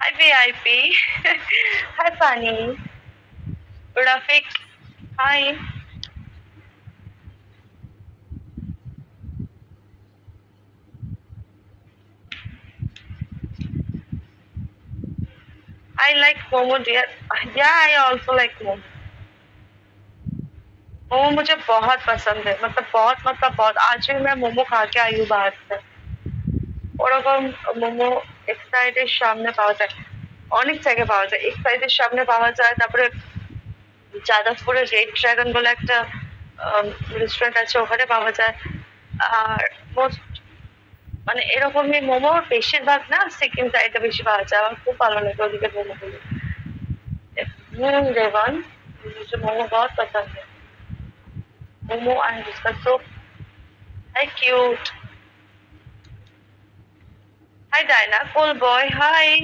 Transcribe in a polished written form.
Hi VIP. Hi Fanny. Rafiq. Hi. I like momo dear. Yeah, I also like momo. Momo मुझे बहुत पसंद है मतलब बहुत आज भी मैं मोमो खा के आई हूँ बाहर से ওরকম মোমো এক সাইডের সামনে পাওয়া যায় অনেক জায়গায় পাওয়া যায় এক সাইডের সামনে পাওয়া যায় তারপরে যাদবপুরে রেড ড্রাগন বলে একটা রেস্টুরেন্ট আছে ওখানে পাওয়া যায় আর মোস্ট মানে এরকমই মোমো বেশিরভাগ না সিকিম সাইডে বেশি পাওয়া যায় আমার খুব ভালো লাগে ওদিকে মোমোগুলো देवान मुझे मोमो बहुत पसंद है मोमो एंड उसका सूप हाय क्यूट हाय डायना कूल बॉय हाय